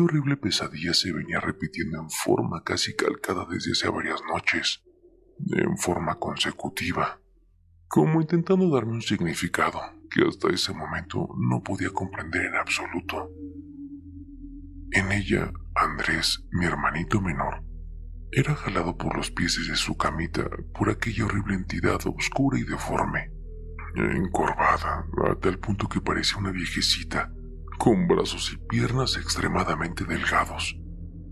Aquella horrible pesadilla se venía repitiendo en forma casi calcada desde hace varias noches, en forma consecutiva, como intentando darme un significado que hasta ese momento no podía comprender en absoluto. En ella, Andrés, mi hermanito menor, era jalado por los pies desde su camita por aquella horrible entidad oscura y deforme, encorvada a tal punto que parecía una viejecita, con brazos y piernas extremadamente delgados,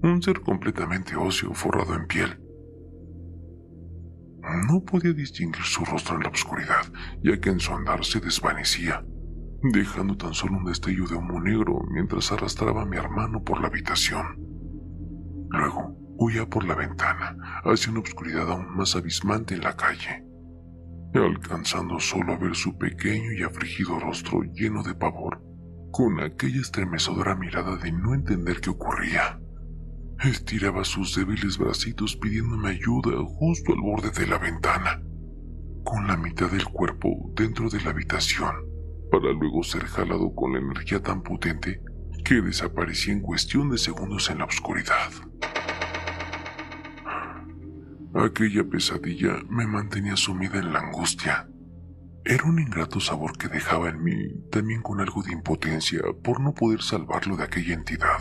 un ser completamente óseo forrado en piel. No podía distinguir su rostro en la oscuridad, ya que en su andar se desvanecía, dejando tan solo un destello de humo negro mientras arrastraba a mi hermano por la habitación. Luego huía por la ventana hacia una oscuridad aún más abismante en la calle, alcanzando solo a ver su pequeño y afligido rostro lleno de pavor, con aquella estremecedora mirada de no entender qué ocurría. Estiraba sus débiles bracitos pidiéndome ayuda justo al borde de la ventana, con la mitad del cuerpo dentro de la habitación, para luego ser jalado con la energía tan potente que desaparecía en cuestión de segundos en la oscuridad. Aquella pesadilla me mantenía sumida en la angustia. Era un ingrato sabor que dejaba en mí, también con algo de impotencia por no poder salvarlo de aquella entidad.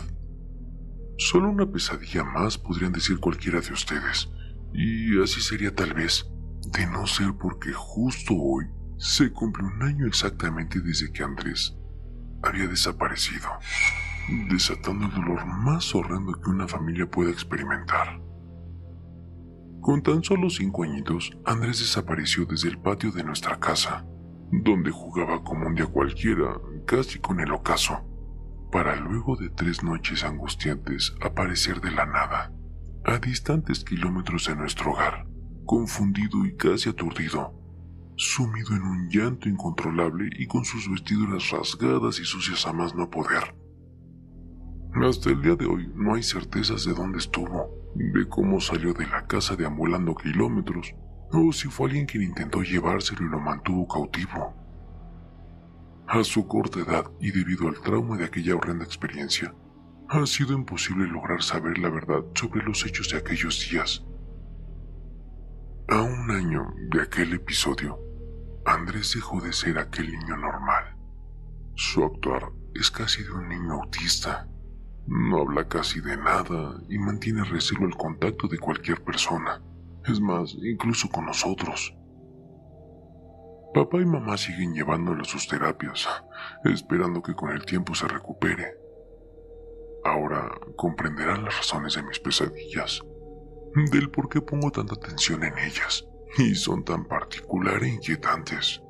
Solo una pesadilla más, podrían decir cualquiera de ustedes, y así sería tal vez, de no ser porque justo hoy se cumple un año exactamente desde que Andrés había desaparecido, desatando el dolor más horrendo que una familia pueda experimentar. Con tan solo 5 añitos, Andrés desapareció desde el patio de nuestra casa, donde jugaba como un día cualquiera, casi con el ocaso, para luego de 3 noches angustiantes aparecer de la nada, a distantes kilómetros de nuestro hogar, confundido y casi aturdido, sumido en un llanto incontrolable y con sus vestiduras rasgadas y sucias a más no poder. Hasta el día de hoy no hay certezas de dónde estuvo, de cómo salió de la casa deambulando kilómetros, o si fue alguien quien intentó llevárselo y lo mantuvo cautivo. A su corta edad y debido al trauma de aquella horrenda experiencia, ha sido imposible lograr saber la verdad sobre los hechos de aquellos días. A un año de aquel episodio, Andrés dejó de ser aquel niño normal. Su actuar es casi de un niño autista. No habla casi de nada y mantiene reserva el contacto de cualquier persona. Es más, incluso con nosotros. Papá y mamá siguen llevándolo a sus terapias, esperando que con el tiempo se recupere. Ahora comprenderán las razones de mis pesadillas, del por qué pongo tanta atención en ellas, y son tan particular e inquietantes.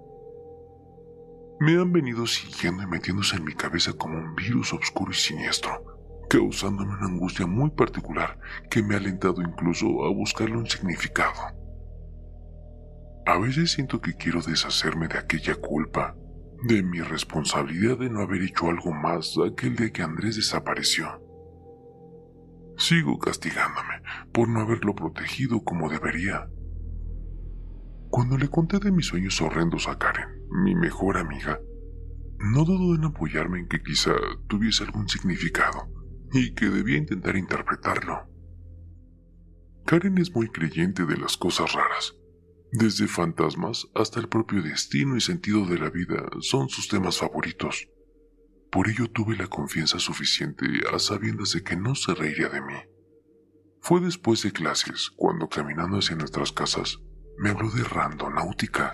Me han venido siguiendo y metiéndose en mi cabeza como un virus oscuro y siniestro, causándome una angustia muy particular que me ha alentado incluso a buscarle un significado. A veces siento que quiero deshacerme de aquella culpa, de mi responsabilidad de no haber hecho algo más aquel día que Andrés desapareció. Sigo castigándome por no haberlo protegido como debería. Cuando le conté de mis sueños horrendos a Karen, mi mejor amiga, no dudó en apoyarme en que quizá tuviese algún significado y que debía intentar interpretarlo. Karen es muy creyente de las cosas raras. Desde fantasmas hasta el propio destino y sentido de la vida son sus temas favoritos. Por ello tuve la confianza suficiente a sabiendas de que no se reiría de mí. Fue después de clases, cuando caminando hacia nuestras casas, me habló de Randonáutica,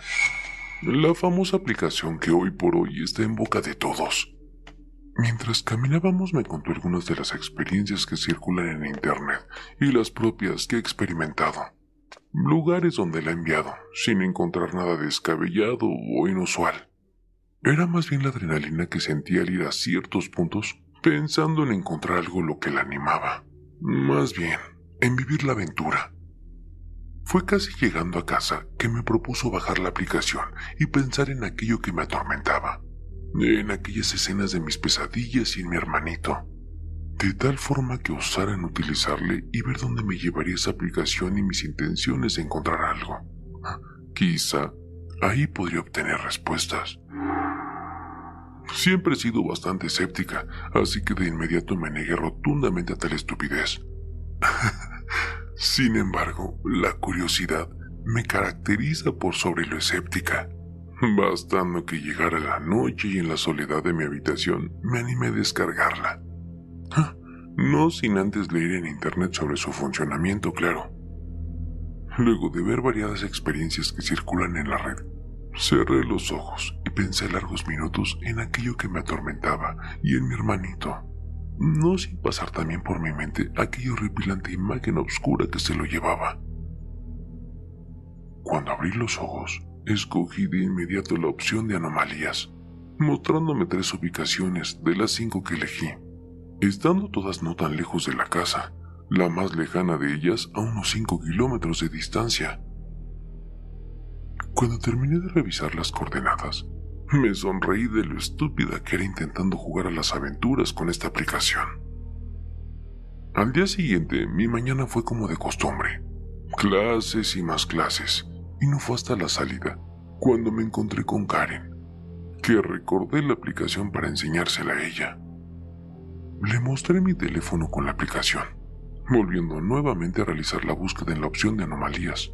la famosa aplicación que hoy por hoy está en boca de todos. Mientras caminábamos me contó algunas de las experiencias que circulan en internet y las propias que he experimentado. Lugares donde la he enviado, sin encontrar nada descabellado o inusual. Era más bien la adrenalina que sentía al ir a ciertos puntos, pensando en encontrar algo lo que la animaba. Más bien, en vivir la aventura. Fue casi llegando a casa que me propuso bajar la aplicación y pensar en aquello que me atormentaba, en aquellas escenas de mis pesadillas y en mi hermanito, de tal forma que osara en utilizarle y ver dónde me llevaría esa aplicación y mis intenciones de encontrar algo. Quizá ahí podría obtener respuestas. Siempre he sido bastante escéptica, así que de inmediato me negué rotundamente a tal estupidez. Sin embargo, la curiosidad me caracteriza por sobre lo escéptica. Bastando que llegara la noche y en la soledad de mi habitación, me animé a descargarla. No sin antes leer en internet sobre su funcionamiento, claro. Luego de ver variadas experiencias que circulan en la red, cerré los ojos y pensé largos minutos en aquello que me atormentaba y en mi hermanito, no sin pasar también por mi mente aquella horripilante imagen oscura que se lo llevaba. Cuando abrí los ojos, escogí de inmediato la opción de anomalías, mostrándome 3 ubicaciones de las 5 que elegí, estando todas no tan lejos de la casa, la más lejana de ellas a unos 5 kilómetros de distancia. Cuando terminé de revisar las coordenadas, me sonreí de lo estúpida que era intentando jugar a las aventuras con esta aplicación. Al día siguiente, mi mañana fue como de costumbre, clases y más clases, y no fue hasta la salida cuando me encontré con Karen, que recordé la aplicación para enseñársela a ella. Le mostré mi teléfono con la aplicación, volviendo nuevamente a realizar la búsqueda en la opción de anomalías.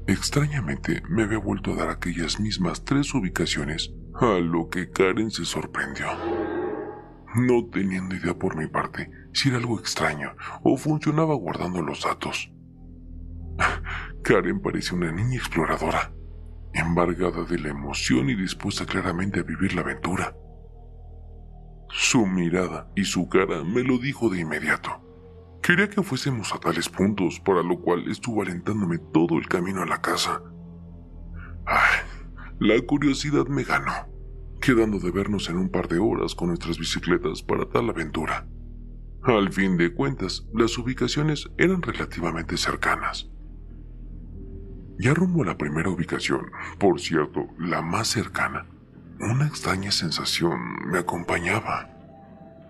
Extrañamente me había vuelto a dar aquellas mismas 3 ubicaciones, a lo que Karen se sorprendió, no teniendo idea por mi parte si era algo extraño o funcionaba guardando los datos. Karen parecía una niña exploradora, embargada de la emoción y dispuesta claramente a vivir la aventura. Su mirada y su cara me lo dijo de inmediato. Quería que fuésemos a tales puntos, para lo cual estuvo alentándome todo el camino a la casa. La curiosidad me ganó, quedando de vernos en un par de horas con nuestras bicicletas para tal aventura. Al fin de cuentas, las ubicaciones eran relativamente cercanas. Ya rumbo a la primera ubicación, por cierto, la más cercana, una extraña sensación me acompañaba.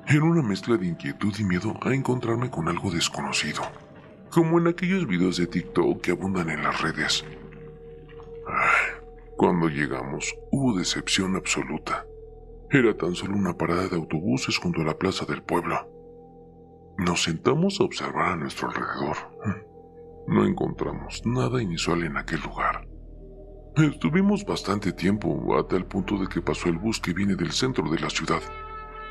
Era una mezcla de inquietud y miedo a encontrarme con algo desconocido, como en aquellos videos de TikTok que abundan en las redes. Cuando llegamos, hubo decepción absoluta. Era tan solo una parada de autobuses junto a la plaza del pueblo. Nos sentamos a observar a nuestro alrededor. No encontramos nada inusual en aquel lugar. Estuvimos bastante tiempo, a tal punto de que pasó el bus que viene del centro de la ciudad,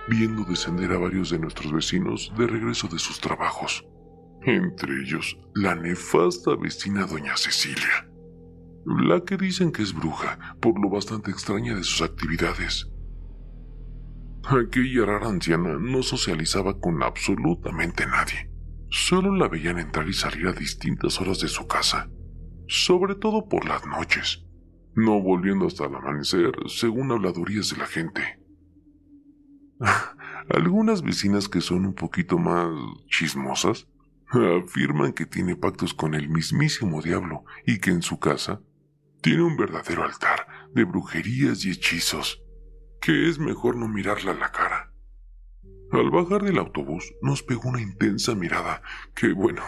viendo descender a varios de nuestros vecinos de regreso de sus trabajos. Entre ellos, la nefasta vecina doña Cecilia, la que dicen que es bruja por lo bastante extraña de sus actividades. Aquella rara anciana no socializaba con absolutamente nadie. Solo la veían entrar y salir a distintas horas de su casa, sobre todo por las noches, no volviendo hasta el amanecer, según habladurías de la gente. Algunas vecinas que son un poquito más chismosas afirman que tiene pactos con el mismísimo diablo y que en su casa tiene un verdadero altar de brujerías y hechizos, que es mejor no mirarla a la cara. Al bajar del autobús nos pegó una intensa mirada que, bueno,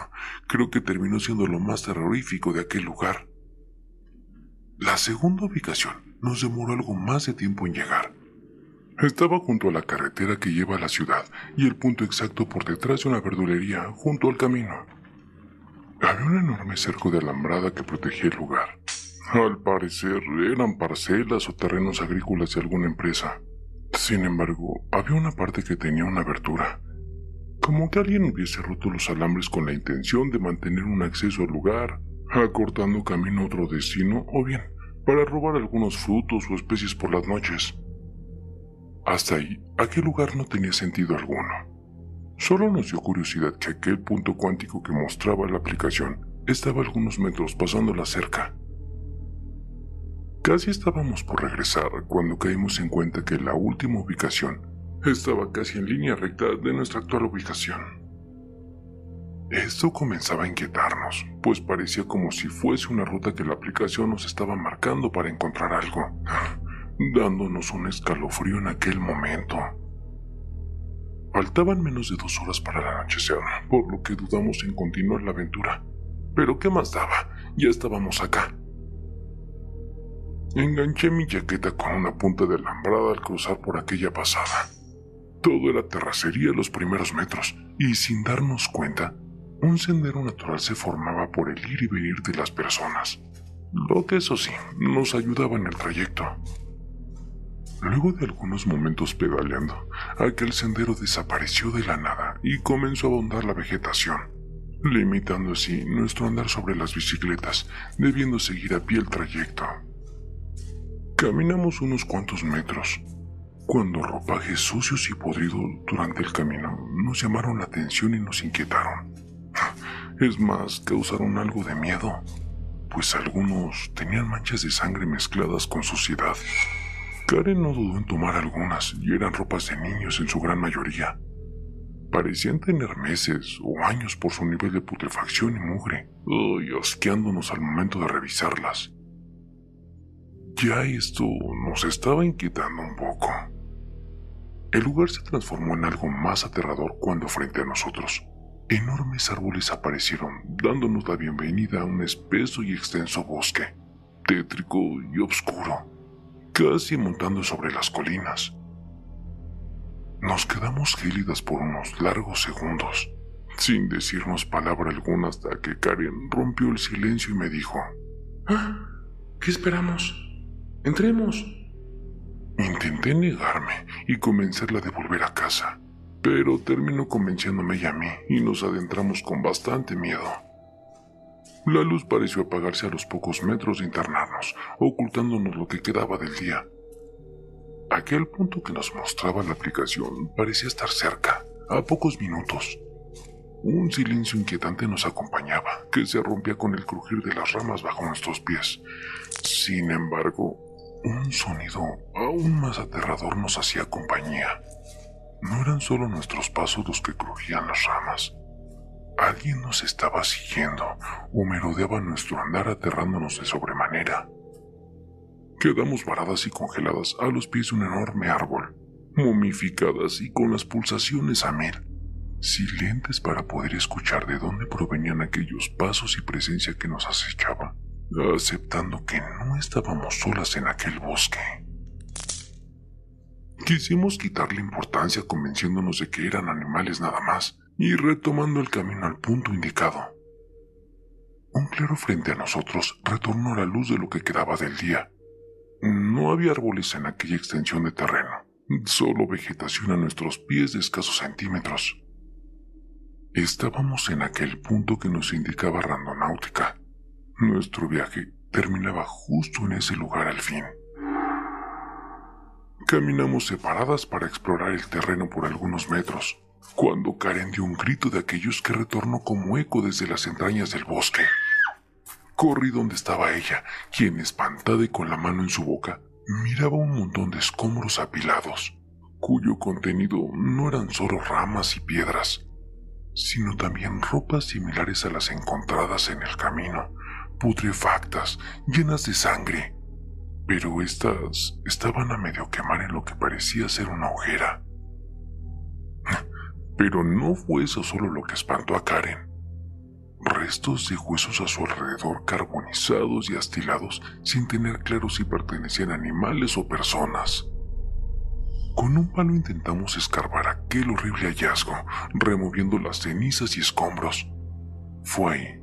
creo que terminó siendo lo más terrorífico de aquel lugar. La segunda ubicación nos demoró algo más de tiempo en llegar. Estaba junto a la carretera que lleva a la ciudad y el punto exacto por detrás de una verdulería junto al camino. Había un enorme cerco de alambrada que protegía el lugar. Al parecer eran parcelas o terrenos agrícolas de alguna empresa. Sin embargo, había una parte que tenía una abertura, como que alguien hubiese roto los alambres con la intención de mantener un acceso al lugar, acortando camino a otro destino o bien para robar algunos frutos o especies por las noches. Hasta ahí, aquel lugar no tenía sentido alguno. Solo nos dio curiosidad que aquel punto cuántico que mostraba la aplicación estaba a algunos metros pasando la cerca. Casi estábamos por regresar cuando caímos en cuenta que la última ubicación estaba casi en línea recta de nuestra actual ubicación. Esto comenzaba a inquietarnos, pues parecía como si fuese una ruta que la aplicación nos estaba marcando para encontrar algo, dándonos un escalofrío en aquel momento. Faltaban menos de 2 horas para el anochecer, por lo que dudamos en continuar la aventura. Pero ¿qué más daba? Ya estábamos acá. Enganché mi chaqueta con una punta de alambrada al cruzar por aquella pasada. Todo era terracería los primeros metros, y sin darnos cuenta, un sendero natural se formaba por el ir y venir de las personas, lo que eso sí, nos ayudaba en el trayecto. Luego de algunos momentos pedaleando, aquel sendero desapareció de la nada y comenzó a ahondar la vegetación, limitando así nuestro andar sobre las bicicletas, debiendo seguir a pie el trayecto. Caminamos unos cuantos metros, cuando ropajes sucios y podridos durante el camino nos llamaron la atención y nos inquietaron. Es más, causaron algo de miedo, pues algunos tenían manchas de sangre mezcladas con suciedad. Karen no dudó en tomar algunas, y eran ropas de niños en su gran mayoría. Parecían tener meses o años por su nivel de putrefacción y mugre, asqueándonos al momento de revisarlas. Ya esto nos estaba inquietando un poco. El lugar se transformó en algo más aterrador cuando frente a nosotros, enormes árboles aparecieron, dándonos la bienvenida a un espeso y extenso bosque, tétrico y oscuro, casi montando sobre las colinas. Nos quedamos gélidas por unos largos segundos, sin decirnos palabra alguna hasta que Karen rompió el silencio y me dijo: ¿Qué esperamos? ¡Entremos! Intenté negarme y convencerla de volver a casa, pero terminó convenciéndome ella a mí y nos adentramos con bastante miedo. La luz pareció apagarse a los pocos metros de internarnos, ocultándonos lo que quedaba del día. Aquel punto que nos mostraba la aplicación parecía estar cerca, a pocos minutos. Un silencio inquietante nos acompañaba, que se rompía con el crujir de las ramas bajo nuestros pies. Sin embargo, un sonido aún más aterrador nos hacía compañía. No eran solo nuestros pasos los que crujían las ramas. Alguien nos estaba siguiendo o merodeaba nuestro andar, aterrándonos de sobremanera. Quedamos varadas y congeladas a los pies de un enorme árbol, momificadas y con las pulsaciones a mil, silentes para poder escuchar de dónde provenían aquellos pasos y presencia que nos acechaba, aceptando que no estábamos solas en aquel bosque. Quisimos quitarle importancia convenciéndonos de que eran animales nada más y retomando el camino al punto indicado. Un claro frente a nosotros retornó la luz de lo que quedaba del día. No había árboles en aquella extensión de terreno, solo vegetación a nuestros pies de escasos centímetros. Estábamos en aquel punto que nos indicaba Randonáutica. Nuestro viaje terminaba justo en ese lugar al fin. Caminamos separadas para explorar el terreno por algunos metros, cuando Karen dio un grito de aquellos que retornó como eco desde las entrañas del bosque. Corrí donde estaba ella, quien, espantada y con la mano en su boca, miraba un montón de escombros apilados, cuyo contenido no eran solo ramas y piedras, sino también ropas similares a las encontradas en el camino, putrefactas, llenas de sangre, pero estas estaban a medio quemar en lo que parecía ser una hoguera. Pero no fue eso solo lo que espantó a Karen. Restos de huesos a su alrededor, carbonizados y astilados, sin tener claro si pertenecían a animales o personas. Con un palo intentamos escarbar aquel horrible hallazgo, removiendo las cenizas y escombros. Fue ahí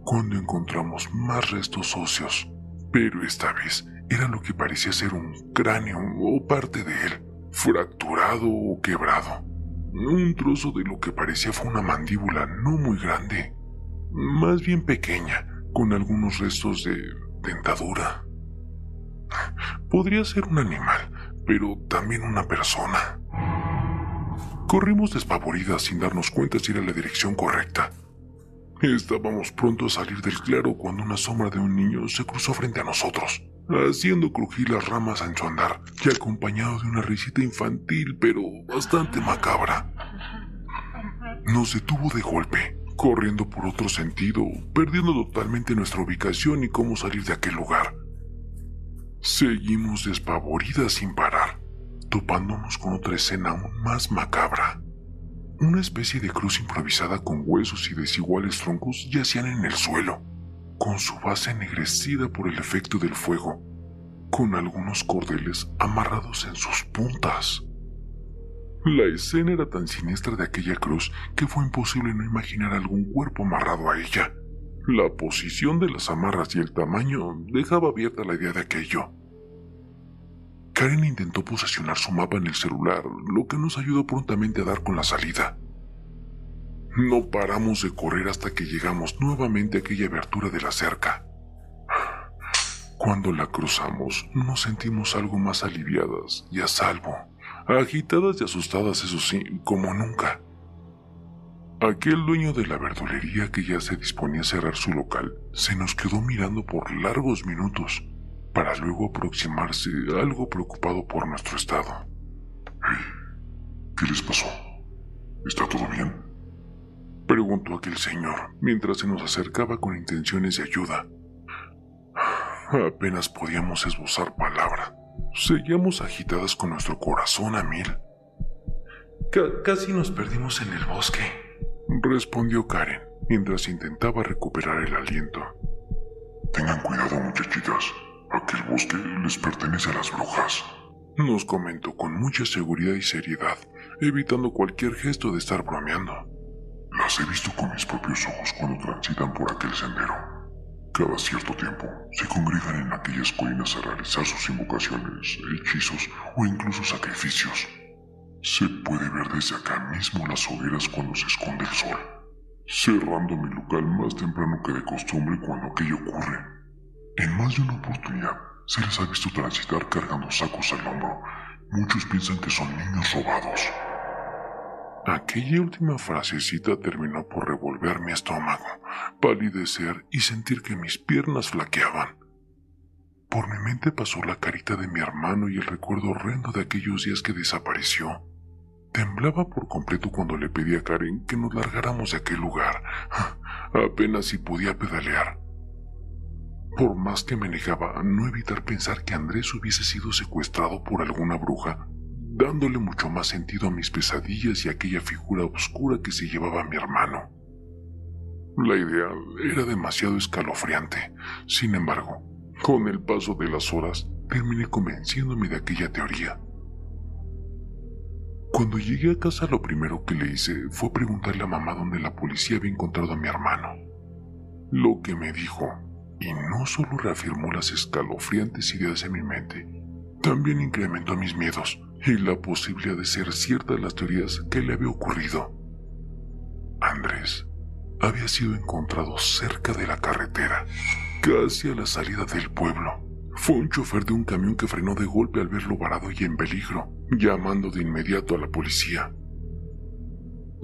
cuando encontramos más restos óseos, pero esta vez era lo que parecía ser un cráneo o parte de él, fracturado o quebrado. Un trozo de lo que parecía fue una mandíbula no muy grande, más bien pequeña, con algunos restos de dentadura. Podría ser un animal, pero también una persona. Corrimos despavoridas sin darnos cuenta si era la dirección correcta. Estábamos pronto a salir del claro cuando una sombra de un niño se cruzó frente a nosotros, haciendo crujir las ramas en su andar y acompañado de una risita infantil pero bastante macabra. Nos detuvo de golpe, corriendo por otro sentido, perdiendo totalmente nuestra ubicación y cómo salir de aquel lugar. Seguimos despavoridas sin parar, topándonos con otra escena aún más macabra. Una especie de cruz improvisada con huesos y desiguales troncos yacían en el suelo, con su base ennegrecida por el efecto del fuego, con algunos cordeles amarrados en sus puntas. La escena era tan siniestra de aquella cruz que fue imposible no imaginar algún cuerpo amarrado a ella. La posición de las amarras y el tamaño dejaba abierta la idea de aquello. Karen intentó posesionar su mapa en el celular, lo que nos ayudó prontamente a dar con la salida. No paramos de correr hasta que llegamos nuevamente a aquella abertura de la cerca. Cuando la cruzamos, nos sentimos algo más aliviadas y a salvo, agitadas y asustadas, eso sí, como nunca. Aquel dueño de la verdulería, que ya se disponía a cerrar su local, se nos quedó mirando por largos minutos, para luego aproximarse algo preocupado por nuestro estado. Hey, ¿qué les pasó? ¿Está todo bien? Preguntó aquel señor, mientras se nos acercaba con intenciones de ayuda. Apenas podíamos esbozar palabra. Seguíamos agitadas con nuestro corazón a mil. Casi nos perdimos en el bosque, respondió Karen, mientras intentaba recuperar el aliento. Tengan cuidado, muchachitas. Aquel bosque les pertenece a las brujas, nos comentó con mucha seguridad y seriedad, evitando cualquier gesto de estar bromeando. Las he visto con mis propios ojos cuando transitan por aquel sendero. Cada cierto tiempo se congregan en aquellas colinas a realizar sus invocaciones, hechizos o incluso sacrificios. Se puede ver desde acá mismo las hogueras cuando se esconde el sol, cerrando mi local más temprano que de costumbre cuando aquello ocurre. En más de una oportunidad se les ha visto transitar cargando sacos al hombro. Muchos piensan que son niños robados. Aquella última frasecita terminó por revolver mi estómago, palidecer y sentir que mis piernas flaqueaban. Por mi mente pasó la carita de mi hermano y el recuerdo horrendo de aquellos días que desapareció. Temblaba por completo cuando le pedí a Karen que nos largáramos de aquel lugar. Apenas si podía pedalear. Por más que me negaba, no evitar pensar que Andrés hubiese sido secuestrado por alguna bruja, dándole mucho más sentido a mis pesadillas y a aquella figura oscura que se llevaba a mi hermano. La idea era demasiado escalofriante. Sin embargo, con el paso de las horas, terminé convenciéndome de aquella teoría. Cuando llegué a casa, lo primero que le hice fue preguntarle a mamá dónde la policía había encontrado a mi hermano. Lo que me dijo, y no solo reafirmó las escalofriantes ideas en mi mente, también incrementó mis miedos y la posibilidad de ser ciertas las teorías que le había ocurrido. Andrés había sido encontrado cerca de la carretera, casi a la salida del pueblo. Fue un chofer de un camión que frenó de golpe al verlo varado y en peligro, llamando de inmediato a la policía.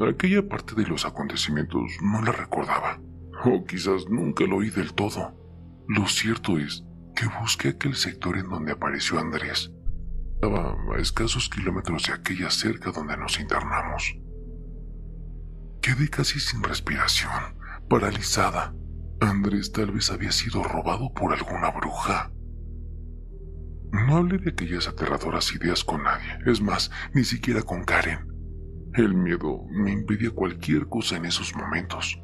Aquella parte de los acontecimientos no la recordaba, o quizás nunca lo oí del todo. Lo cierto es que busqué aquel sector en donde apareció Andrés. Estaba a escasos kilómetros de aquella cerca donde nos internamos. Quedé casi sin respiración, paralizada. Andrés tal vez había sido robado por alguna bruja. No hablé de aquellas aterradoras ideas con nadie, es más, ni siquiera con Karen. El miedo me impedía cualquier cosa en esos momentos.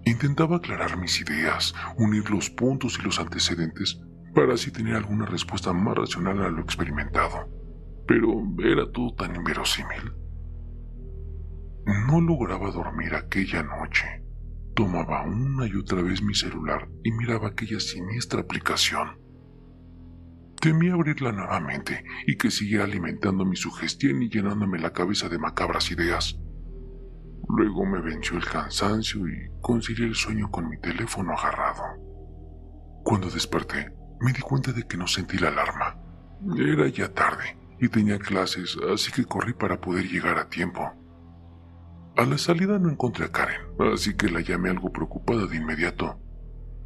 Intentaba aclarar mis ideas, unir los puntos y los antecedentes, para así tener alguna respuesta más racional a lo experimentado. Pero era todo tan inverosímil. No lograba dormir aquella noche. Tomaba una y otra vez mi celular y miraba aquella siniestra aplicación. Temí abrirla nuevamente y que siguiera alimentando mi sugestión y llenándome la cabeza de macabras ideas. Luego me venció el cansancio y concilié el sueño con mi teléfono agarrado. Cuando desperté, me di cuenta de que no sentí la alarma. Era ya tarde y tenía clases, así que corrí para poder llegar a tiempo. A la salida no encontré a Karen, así que la llamé algo preocupada de inmediato.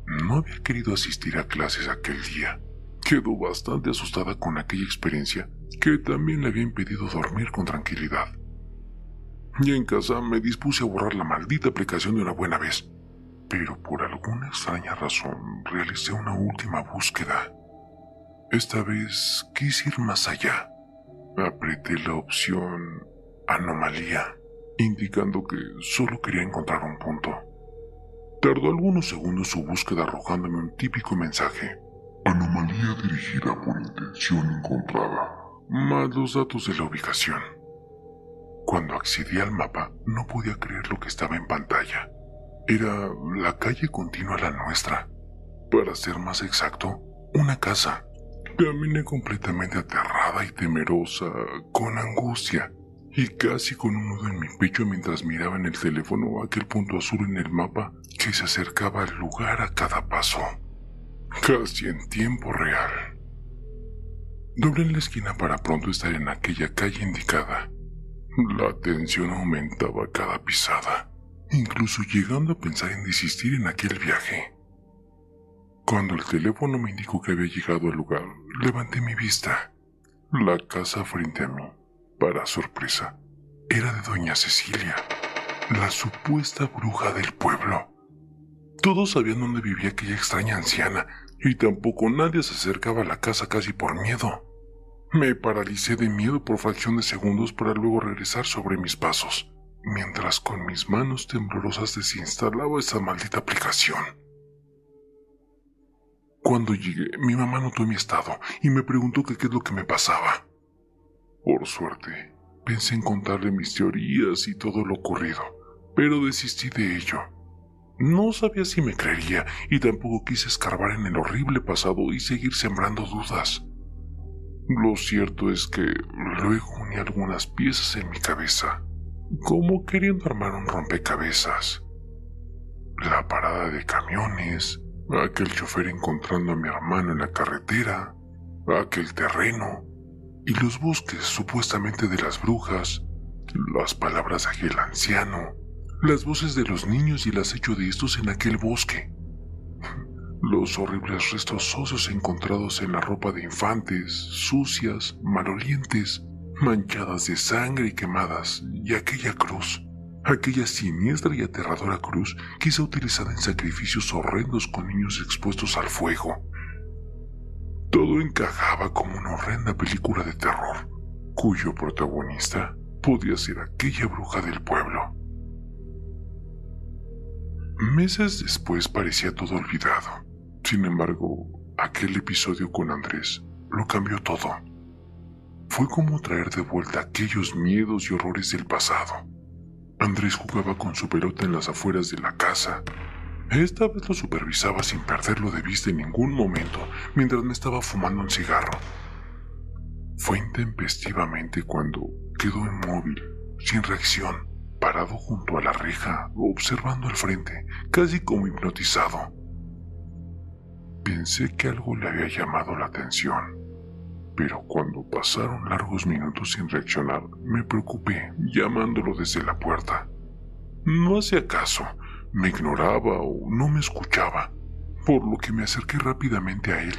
No había querido asistir a clases aquel día. Quedó bastante asustada con aquella experiencia que también le había impedido dormir con tranquilidad. Y en casa me dispuse a borrar la maldita aplicación de una buena vez, pero por alguna extraña razón realicé una última búsqueda. Esta vez quise ir más allá. Apreté la opción anomalía, indicando que solo quería encontrar un punto. Tardó algunos segundos su búsqueda arrojándome un típico mensaje. Anomalía dirigida por intención encontrada. Más los datos de la ubicación. Cuando accedí al mapa, no podía creer lo que estaba en pantalla. Era la calle continua a la nuestra. Para ser más exacto, una casa. Caminé completamente aterrada y temerosa, con angustia, y casi con un nudo en mi pecho mientras miraba en el teléfono aquel punto azul en el mapa que se acercaba al lugar a cada paso, casi en tiempo real. Doblé en la esquina para pronto estar en aquella calle indicada. La tensión aumentaba a cada pisada, incluso llegando a pensar en desistir en aquel viaje. Cuando el teléfono me indicó que había llegado al lugar, levanté mi vista. La casa frente a mí, para sorpresa, era de doña Cecilia, la supuesta bruja del pueblo. Todos sabían dónde vivía aquella extraña anciana, y tampoco nadie se acercaba a la casa casi por miedo. Me paralicé de miedo por fracción de segundos para luego regresar sobre mis pasos, mientras con mis manos temblorosas desinstalaba esa maldita aplicación. Cuando llegué, mi mamá notó mi estado y me preguntó que qué es lo que me pasaba. Por suerte, pensé en contarle mis teorías y todo lo ocurrido, pero desistí de ello. No sabía si me creería y tampoco quise escarbar en el horrible pasado y seguir sembrando dudas. Lo cierto es que luego uní algunas piezas en mi cabeza, como queriendo armar un rompecabezas. La parada de camiones, aquel chofer encontrando a mi hermano en la carretera, aquel terreno, y los bosques supuestamente de las brujas, las palabras de aquel anciano, las voces de los niños y el acecho de estos en aquel bosque, los horribles restos óseos encontrados en la ropa de infantes, sucias, malolientes, manchadas de sangre y quemadas, y aquella cruz, aquella siniestra y aterradora cruz quizá utilizada en sacrificios horrendos con niños expuestos al fuego. Todo encajaba como una horrenda película de terror, cuyo protagonista podía ser aquella bruja del pueblo. Meses después parecía todo olvidado. Sin embargo, aquel episodio con Andrés lo cambió todo. Fue como traer de vuelta aquellos miedos y horrores del pasado. Andrés jugaba con su pelota en las afueras de la casa. Esta vez lo supervisaba sin perderlo de vista en ningún momento mientras me estaba fumando un cigarro. Fue intempestivamente cuando quedó inmóvil, sin reacción, parado junto a la reja, observando al frente, casi como hipnotizado. Pensé que algo le había llamado la atención, pero cuando pasaron largos minutos sin reaccionar, me preocupé, llamándolo desde la puerta. No hacía caso, me ignoraba o no me escuchaba, por lo que me acerqué rápidamente a él.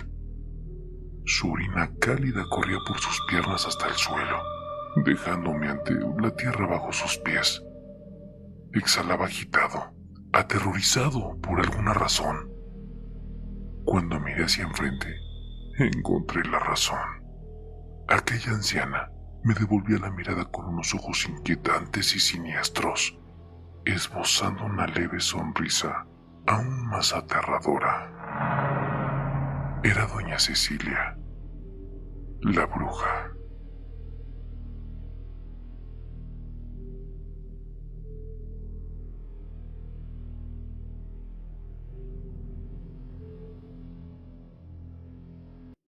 Su orina cálida corría por sus piernas hasta el suelo, dejándome ante la tierra bajo sus pies. Exhalaba agitado, aterrorizado por alguna razón. Cuando miré hacia enfrente, encontré la razón. Aquella anciana me devolvía la mirada con unos ojos inquietantes y siniestros, esbozando una leve sonrisa aún más aterradora. Era doña Cecilia, la bruja.